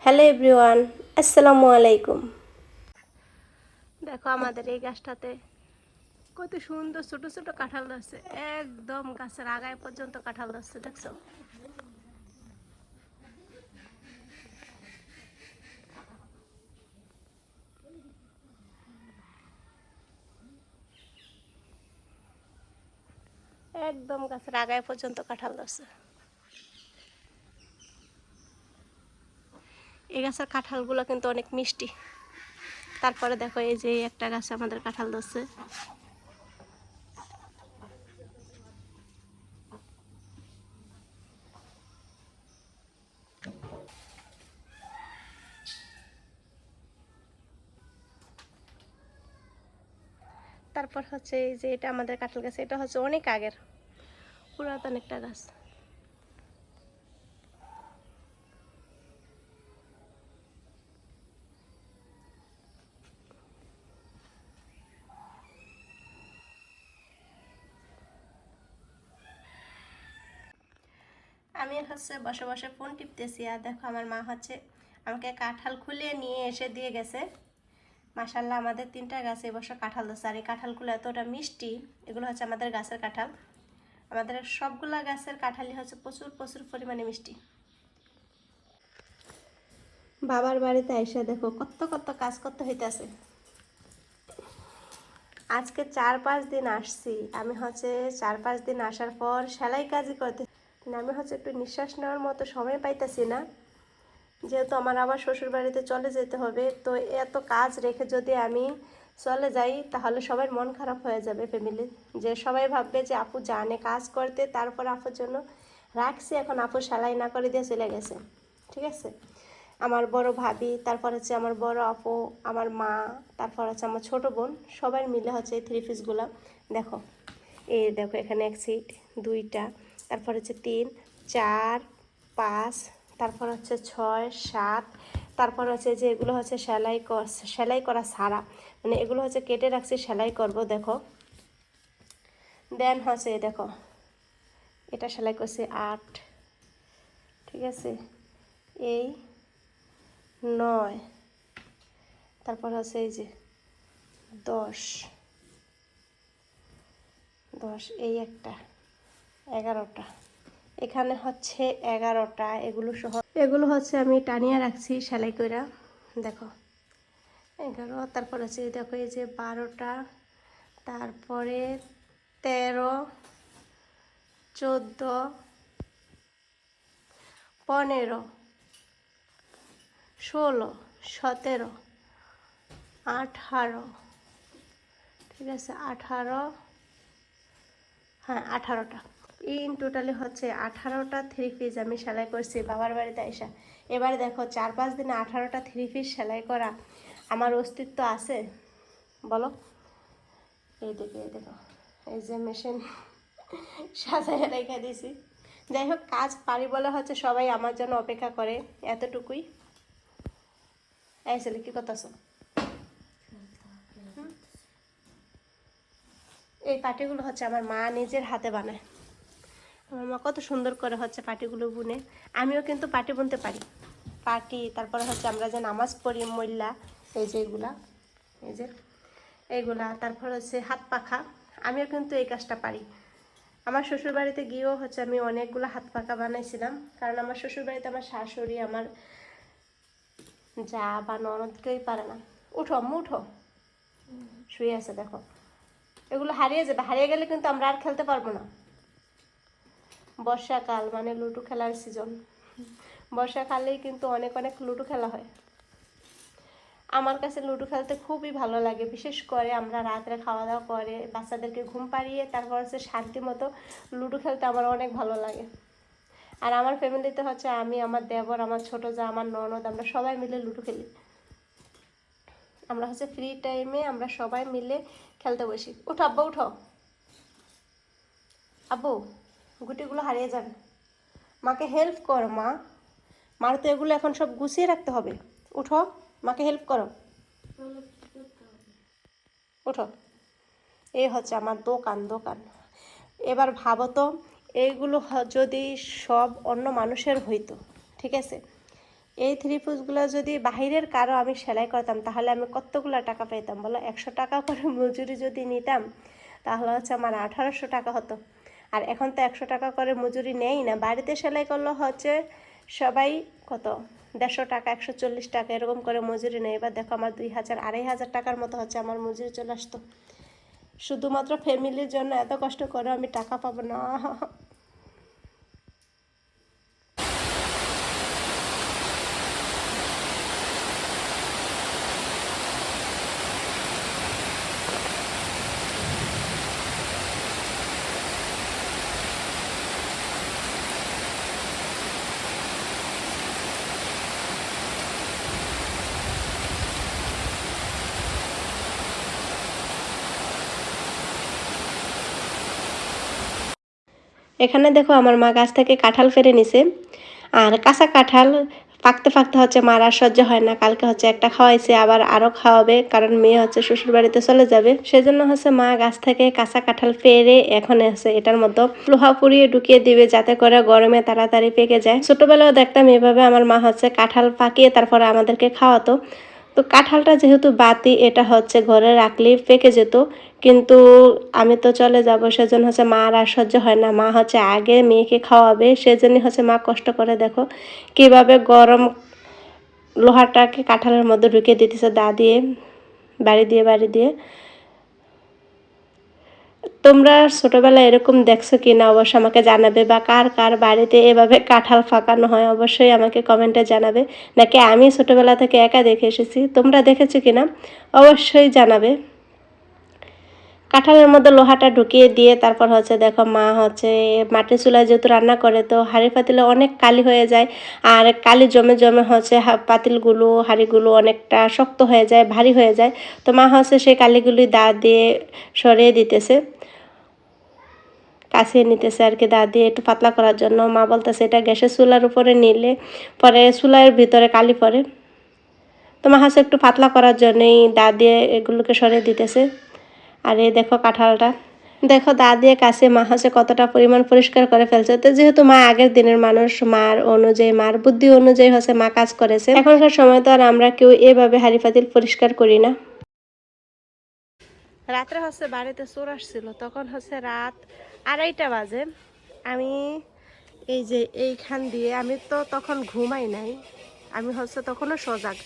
Hello everyone, আসসালামু আলাইকুম। দেখো আমাদের এই গাছটাতে কত সুন্দর ছোট ছোট কাঁঠাল ধরছে, একদম গাছের আগায় পর্যন্ত কাঁঠাল ধরছে, দেখছো? একদম গাছের আগায় পর্যন্ত কাঁঠাল ধরছে। এই গাছের কাঁঠালগুলো কিন্তু অনেক মিষ্টি। তারপরে দেখো এই যে একটা গাছে আমাদের কাঁঠাল ধরছে। তারপর হচ্ছে এই যে এটা আমাদের কাঁঠাল গাছ, এটা হচ্ছে অনেক আগের পুরাতন একটা গাছ। আমি হচ্ছে বসে বসে ফোন টিপতেছি, আর দেখো আমার মা হচ্ছে আমাকে কাঁঠাল খুলে নিয়ে এসে দিয়ে গেছে। মাশাল্লাহ, আমাদের 3টা গাছে এবছর কাঁঠাল ধরছে, আর এই কাঁঠালগুলো এতটা মিষ্টি। এগুলো হচ্ছে আমাদের গাছের কাঁঠাল। আমাদের সবগুলা গাছের কাঁঠালই হচ্ছে প্রচুর প্রচুর পরিমাণে মিষ্টি। বাবার বাড়িতে এসে দেখো কত কত কাজ করতে হইতেছে। আজকে 4-5 দিন আসছি আমি, হচ্ছে 4-5 দিন আসার পর সেলাই কাজই করতে আমি হচ্ছে একটু নিঃশ্বাস নেওয়ার মতো সময় পাইতেছি না, যেহেতু আমার আবার শ্বশুর বাড়িতে চলে যেতে হবে। তো এত কাজ রেখে যদি আমি চলে যাই তাহলে সবার মন খারাপ হয়ে যাবে ফ্যামিলি, যে সবাই ভাববে যে আপু জানে কাজ করতে, তারপর আপুর জন্য রাখছি, এখন আপু সেলাই না করে দিয়ে চলে গেছে। ঠিক আছে, আমার বড় ভাবি, তারপর হচ্ছে আমার বড় আপু, আমার মা, তারপর হচ্ছে আমার ছোট বোন, সবাই মিলে হচ্ছে এই 3 পিসগুলো। দেখো, এই দেখো এখানে 1 সিট, 2টা, তারপর হচ্ছে 3, 4, 5, তারপর হচ্ছে 6, 7, তারপর হচ্ছে যে এগুলো হচ্ছে সেলাই করা ছাড়া, মানে এগুলো হচ্ছে কেটে রাখছি, সেলাই করব। দেখো, দেন হচ্ছে দেখো এটা সেলাই করছি 8, ঠিক আছে, এই 9, তারপর হচ্ছে এই যে 10, 10, এই একটা 11টা, এখানে হচ্ছে 11টা, এগুলো হচ্ছে আমি টানিয়ে রাখছি সেলাই কইরা। দেখো 11, তারপর হচ্ছে দেখো এই যে 12টা, তারপরে 13, 14, 15, 16, 17, 18, ঠিক আছে 18, হ্যাঁ 18টা। ইন টোটালি হচ্ছে 18টা 3 পিস আমি সেলাই করছি বাবার বাড়িতে এসে। এবারে দেখো 4-5 দিনে 18টা 3 পিস সেলাই করা আমার অস্তিত্ব আছে বলো? এই দেখো এই যে মেশিন সাজায় রেখে দিয়েছি। যাই হোক, কাজ পারি বলে হচ্ছে সবাই আমার জন্য অপেক্ষা করে, এতটুকুই। এই ছেলে কি করতেছ? এই পাটিগুলো হচ্ছে আমার মা নিজের হাতে বানায়। আমার মা কত সুন্দর করে হচ্ছে পাটিগুলো বুনে। আমিও কিন্তু পাটি বুনতে পারি। পাটি, তারপরে হচ্ছে আমরা যে নামাজ পড়ি মহিলা, এই যে এগুলা, এই যে এইগুলা, তারপর হচ্ছে হাত পাখা, আমিও কিন্তু এই কাজটা পারি। আমার শ্বশুর বাড়িতে গিয়েও হচ্ছে আমি অনেকগুলো হাত পাখা বানাইছিলাম, কারণ আমার শ্বশুর বাড়িতে আমার শাশুড়ি, আমার যা বা ননদ কেউই পারে না। উঠো আম্মু উঠো, শুয়ে আছে দেখো। এগুলো হারিয়ে যাবে, হারিয়ে গেলে কিন্তু আমরা আর খেলতে পারবো না। বর্ষাকাল মানে লুডো খেলার সিজন, বর্ষাকালেই কিন্তু অনেক অনেক লুডো খেলা হয়। আমার কাছে লুডো খেলতে খুবই ভালো লাগে, বিশেষ করে আমরা রাত্রে খাওয়া দাওয়া করে বাচ্চাদেরকে ঘুম পাড়িয়ে তারপর হচ্ছে শান্তি মতো লুডো খেলতে আমার অনেক ভালো লাগে। আর আমার ফ্যামিলিতে হচ্ছে আমি, আমার দেবর, আমার ছোটো যা, আমার ননদ, আমরা সবাই মিলে লুডো খেলি। আমরা হচ্ছে ফ্রি টাইমে আমরা সবাই মিলে খেলতে বসি। উঠো আব্বু উঠো, আব্বু গুটিগুলো হারিয়ে যাবে, মাকে হেল্প করো মা, মার তো এগুলো এখন সব গুছিয়ে রাখতে হবে। উঠো, মাকে হেল্প করো, উঠো। এই হচ্ছে আমার দোকান। এবার ভাবো তো, এইগুলো যদি সব অন্য মানুষের হইতো, ঠিক আছে, এই থ্রি পিসগুলো যদি বাহিরের কারো আমি সেলাই করতাম তাহলে আমি কতগুলো টাকা পেতাম বলো? 100 টাকা করে মজুরি যদি নিতাম তাহলে হচ্ছে আমার 1800 টাকা হতো। আর এখন তো 100 টাকা করে মজুরি নেই না, বাড়িতে সেলাই করলে হচ্ছে সবাই কত 150 টাকা 140 টাকা এরকম করে মজুরি নেই। এবার দেখো আমার 2000 2500 টাকার মতো হচ্ছে আমার মজুরি চলে আসতো। শুধুমাত্র ফ্যামিলির জন্য এত কষ্ট করে আমি টাকা পাবো না। এখানে দেখো আমার মা গাছ থেকে কাঁঠাল ফেরে নিছে, আর কাঁচা কাঁঠাল পাকতে পাকতে হচ্ছে মার আর সহ্য হয় না। কালকে হচ্ছে একটা খাওয়াইছে, আবার আরও খাওয়াবে, কারণ মেয়ে হচ্ছে শ্বশুর বাড়িতে চলে যাবে। সেজন্য হচ্ছে মা গাছ থেকে কাঁচা কাঁঠাল ফেরে এখন হচ্ছে এটার মধ্যে লোহা পুড়িয়ে ঢুকিয়ে দিবে যাতে করে গরমে তাড়াতাড়ি পেকে যায়। ছোটবেলাও দেখতাম এভাবে আমার মা হচ্ছে কাঁঠাল পাকিয়ে তারপরে আমাদেরকে খাওয়াতো। তো কাঁঠালটা যেহেতু বাতি, এটা হচ্ছে ঘরে রাখলেই পেকে যেত, কিন্তু আমি তো চলে যাব, সেজন্য হচ্ছে মা আর সহ্য হয় না। মা হচ্ছে আগে মেয়েকে খাওয়াবে, সেজন্য হচ্ছে মা কষ্ট করে দেখো কিভাবে গরম লোহাটাকে কাঁঠালের মধ্যে ঢুকিয়ে দিতেছে দা দিয়ে, বাড়ি দিয়ে বাড়ি দিয়ে। তোমরা ছোটবেলায় এরকম দেখছো কি না অবশ্যই আমাকে জানাবে, বা কার কার বাড়িতে এভাবে কাঁঠাল ফাঁকানো হয় অবশ্যই আমাকে কমেন্টে জানাবে, নাকি আমি ছোটবেলা থেকে একা দেখে এসেছি, তোমরা দেখেছো কি না অবশ্যই জানাবে। কাঁঠালের মধ্যে লোহাটা ঢুকিয়ে দিয়ে তারপর হচ্ছে দেখো মা হচ্ছে মাটির চুলায় যেহেতু রান্না করে, তো হাঁড়ি পাতিলে অনেক কালি হয়ে যায়, আর কালি জমে জমে হচ্ছে পাতিলগুলো হাঁড়িগুলো অনেকটা শক্ত হয়ে যায়, ভারী হয়ে যায়। তো মা হচ্ছে সেই কালিগুলি দা দিয়ে সরিয়ে দিতেছে, কাছিয়ে নিতেছে আর কি, দা দিয়ে একটু পাতলা করার জন্য। মা বলতেছে এটা গ্যাসের চুলার উপরে নিলে পরে চুলার ভিতরে কালি পড়ে, তো মা হচ্ছে একটু পাতলা করার জন্যই দা দিয়ে এগুলোকে সরিয়ে দিতেছে। আর এই দেখো কাঁঠালটা দেখো দা দিয়ে কাছে মা হচ্ছে কতটা পরিমাণ পরিষ্কার করে ফেলছে। তো যেহেতু মা আগের দিনের মানুষ, মার অনুযায়ী মার বুদ্ধি অনুযায়ী হচ্ছে মা কাজ করেছে। এখনকার সময় তো আর আমরা কেউ এভাবে হাঁড়ি পাতিল পরিষ্কার করি না। রাত্রে হচ্ছে বাড়িতে চোর আসছিল, তখন হচ্ছে রাত 2:30 বাজে। আমি এই যে এইখান দিয়ে, আমি তো তখন ঘুমাই নাই, আমি হচ্ছে তখনও সজাগ।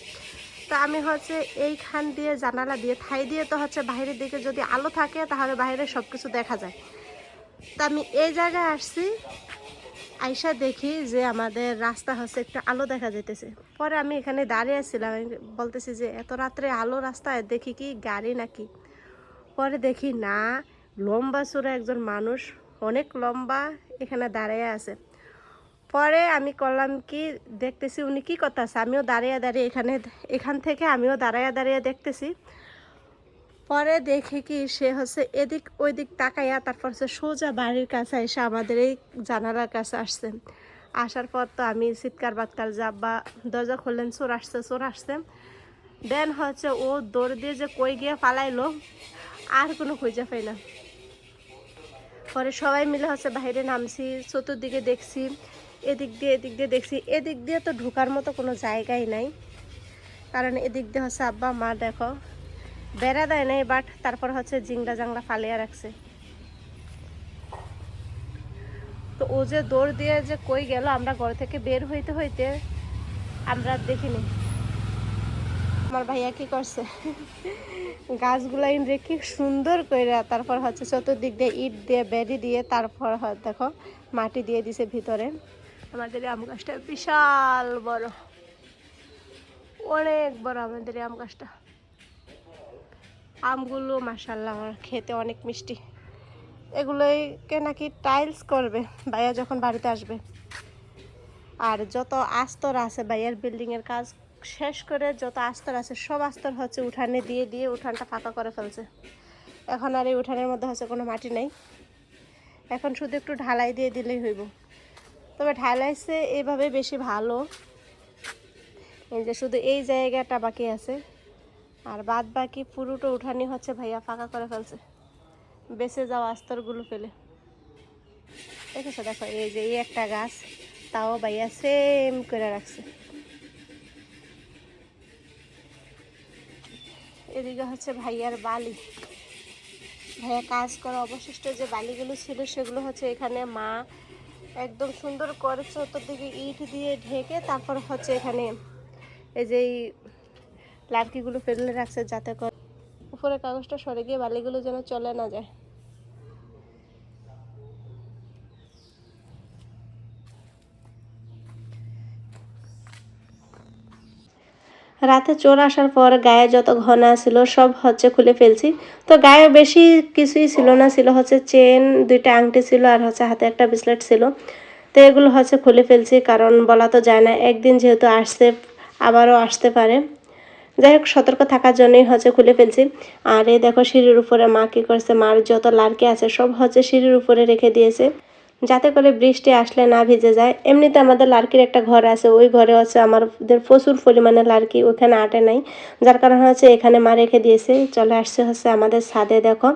তো আমি হচ্ছে এইখান দিয়ে জানালা দিয়ে ঠাই দিয়ে তো হচ্ছে বাইরের দিকে যদি আলো থাকে তাহলে বাইরে সব কিছু দেখা যায়। তো আমি এই জায়গায় আসছি, আইসা দেখি যে আমাদের রাস্তা হচ্ছে একটু আলো দেখা যেতেছে। পরে আমি এখানে দাঁড়িয়ে ছিলাম, আমি বলতেছি যে এত রাত্রে আলো রাস্তায়, দেখি কি গাড়ি নাকি। পরে দেখি না, লম্বা চূড়া একজন মানুষ, অনেক লম্বা, এখানে দাঁড়িয়ে আছে। পরে আমি করলাম কি, দেখতেছি উনি কি করতেছে, আমিও দাঁড়িয়ে দাঁড়িয়ে এখান থেকে আমিও দাঁড়িয়ে দাঁড়িয়ে দেখতেছি। পরে দেখে কি সে হচ্ছে এদিক ওই দিক তাকাইয়া তারপর হচ্ছে সোজা বাড়ির কাছে এসে আমাদের এই জানালার কাছে আসছে। আসার পর তো আমি চিৎকার বাৎকার বা দরজা খুললেন, চোর আসছে চোর আসছে। দেন হচ্ছে ও দৌড় দিয়ে যে কই গিয়ে পালাইলো, আর কোনো খুঁজে পাই না। পরে সবাই মিলে হচ্ছে বাইরে নামছি, চতুর্দিকে দেখছি, এদিক দিয়ে দেখছি, এদিক দিয়ে তো ঢোকার মতো কোনো জায়গাই নাই, কারণ এদিক দিয়ে হচ্ছে আব্বা মা দেখো বেড়া দেয় নাই, বাট তারপর হচ্ছে জিংড়া জাংলা ফালিয়ে রাখছে। তো ও যে দৌড় দিয়ে যে কই গেল, আমরা ঘর থেকে বের হইতে হইতে আমরা দেখিনি। আমার ভাইয়া কি করছে, গাছগুলা রেখে সুন্দর করে তারপর হচ্ছে চতুর্দিক দিয়ে ইট দিয়ে বেড়ি দিয়ে তারপর দেখো মাটি দিয়ে দিছে ভিতরে। আমাদের আম গাছটা বিশাল বড়, অনেক বড় আমাদের আম গাছটা। আমগুলো মাশাআল্লাহ আমার খেতে অনেক মিষ্টি। এগুলোকে নাকি টাইলস করবে ভাইয়া যখন বাড়িতে আসবে। আর যত আস্তর আছে ভাইয়ার বিল্ডিংয়ের কাজ শেষ করে, যত আস্তর আছে সব আস্তর হচ্ছে উঠানে দিয়ে দিয়ে উঠানটা ফাঁকা করে ফেলছে। এখন আর এই উঠানের মধ্যে হচ্ছে কোনো মাটি নেই, এখন শুধু একটু ঢালাই দিয়ে দিলেই হইব। তবে ঢালাইছে এইভাবে বেশি ভালো, এই যে শুধু এই জায়গাটা বাকি আছে, আর বাদ বাকি পুরোটা উঠানি হচ্ছে ভাইয়া ফাঁকা করে ফেলছে বেঁচে যাওয়া আস্তরগুলো ফেলে। দেখেছো দেখো এই যে এই একটা গাছ, তাও ভাইয়া সেম করে রাখছে। এদিকে হচ্ছে ভাইয়ার বালি, ভাইয়া কাজ করা অবশিষ্ট যে বালিগুলো ছিল সেগুলো হচ্ছে এখানে মা একদম সুন্দর করে চতুর্দিকে ইট দিয়ে ঢেকে তারপর হচ্ছে এখানে এই যে লার্কিগুলো ফেলে রাখছে যাতে করে উপরে কাগজটা সরে গিয়ে বালিগুলো যেন চলে না যায়। রাতে চোর আসার পর গায়ে যত গহনা ছিল সব হচ্ছে খুলে ফেলছি। তো গায়ে বেশি কিছুই ছিল না, ছিল হচ্ছে চেন, 2টা আংটি ছিল আর হচ্ছে হাতে একটা ব্রেসলেট ছিল। তো এগুলো হচ্ছে খুলে ফেলছি, কারণ বলা তো যায় না, একদিন যেহেতু আসছে আবারও আসতে পারে। যাই হোক সতর্ক থাকার জন্যই হচ্ছে খুলে ফেলছি। আর এই দেখো সিঁড়ির উপরে মা কী করছে, মার যত লাড়কি আছে সব হচ্ছে সিঁড়ির উপরে রেখে দিয়েছে যাতে করে বৃষ্টি আসলে না ভিজে যায়। এমনিতে আমাদের লার্কির একটা ঘর আছে, ওই ঘরে হচ্ছে আমাদের প্রচুর পরিমাণে লার্কি, ওখানে আটে নাই, যার কারণে হচ্ছে এখানে মা রেখে দিয়েছে। চলে আসছে হচ্ছে আমাদের ছাদে, দেখো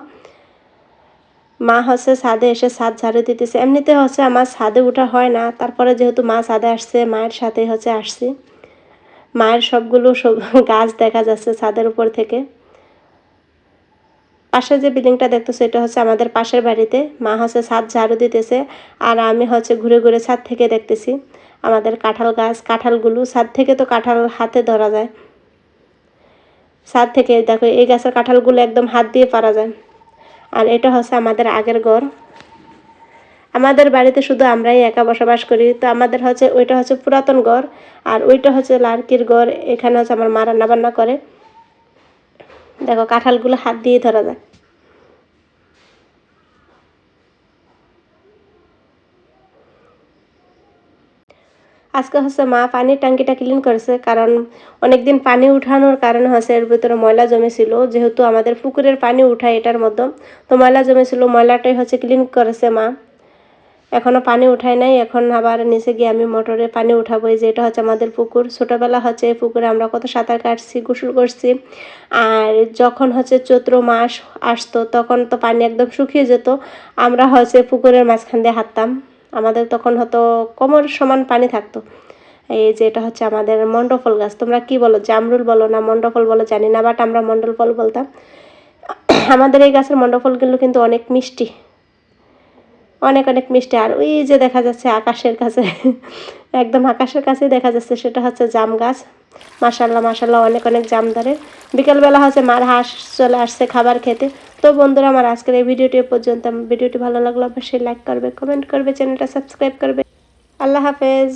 মা হচ্ছে ছাদে এসে ছাদ ঝাড়ু দিতেছে। এমনিতে হচ্ছে আমার ছাদে ওঠা হয় না, তারপরে যেহেতু মা ছাদে আসছে মায়ের সাথে হচ্ছে আসছি। মায়ের সবগুলো গাছ দেখা যাচ্ছে ছাদের উপর থেকে। পাশে যে বিল্ডিংটা দেখতেছো এটা হচ্ছে আমাদের পাশের বাড়িতে, মা হচ্ছে ছাদ ঝাড়ু দিতেছে আর আমি হচ্ছে ঘুরে ঘুরে ছাদ থেকে দেখতেছি আমাদের কাঁঠাল গাছ। কাঁঠালগুলো ছাদ থেকে তো কাঁঠাল হাতে ধরা যায়, ছাদ থেকে দেখো এই গাছের কাঁঠালগুলো একদম হাত দিয়ে পারা যায়। আর এটা হচ্ছে আমাদের আগের ঘর, আমাদের বাড়িতে শুধু আমরাই একা বসবাস করি। তো আমাদের হচ্ছে ওইটা হচ্ছে পুরাতন ঘর আর ওইটা হচ্ছে লার্কির ঘর। এখানে হচ্ছে আমার মা রান্না বান্না করে। দেখো কাঁঠালগুলো হাত দিয়ে ধরা যায়। আজকে হচ্ছে মা পানির ট্যাঙ্কিটা ক্লিন করেছে, কারণ অনেকদিন পানি উঠানোর কারণে হচ্ছে এর ভিতরে ময়লা জমেছিল, যেহেতু আমাদের পুকুরের পানি উঠায় এটার মধ্যে, তো ময়লা জমেছিল, ময়লাটাই হচ্ছে ক্লিন করেছে মা। এখনও পানি উঠায় নাই, এখন আবার নিচে গিয়ে আমি মোটরে পানি উঠাবো। এই যে এটা হচ্ছে আমাদের পুকুর, ছোটোবেলা হচ্ছে এই পুকুরে আমরা কত সাঁতার কাটছি, গোসল করছি। আর যখন হচ্ছে চৈত্র মাস আসতো তখন তো পানি একদম শুকিয়ে যেত, আমরা হচ্ছে পুকুরের মাঝখান দিয়ে হাঁটতাম, আমাদের তখন হয়তো কোমর সমান পানি থাকতো। এই যে এটা হচ্ছে আমাদের মণ্ডফল গাছ, তোমরা কি বলো, জামরুল বলো না মণ্ডফল বলো জানি না, বাট আমরা মণ্ডলফল বলতাম। আমাদের এই গাছের মণ্ডফলগুলো কিন্তু অনেক মিষ্টি, অনেক অনেক মিষ্টি। আর ওই যে দেখা যাচ্ছে আকাশের কাছে, একদম আকাশের কাছেই দেখা যাচ্ছে, সেটা হচ্ছে জাম গাছ। মাশাল্লাহ মাশাল্লাহ অনেক অনেক জাম ধরে। বিকেলবেলা হচ্ছে মার হাঁস চলে আসছে খাবার খেতে। তো বন্ধুরা আমার আজকের এই ভিডিওটি পর্যন্ত। ভিডিওটি ভালো লাগলে অবশ্যই লাইক করবে, কমেন্ট করবে, চ্যানেলটা সাবস্ক্রাইব করবে। আল্লাহ হাফেজ।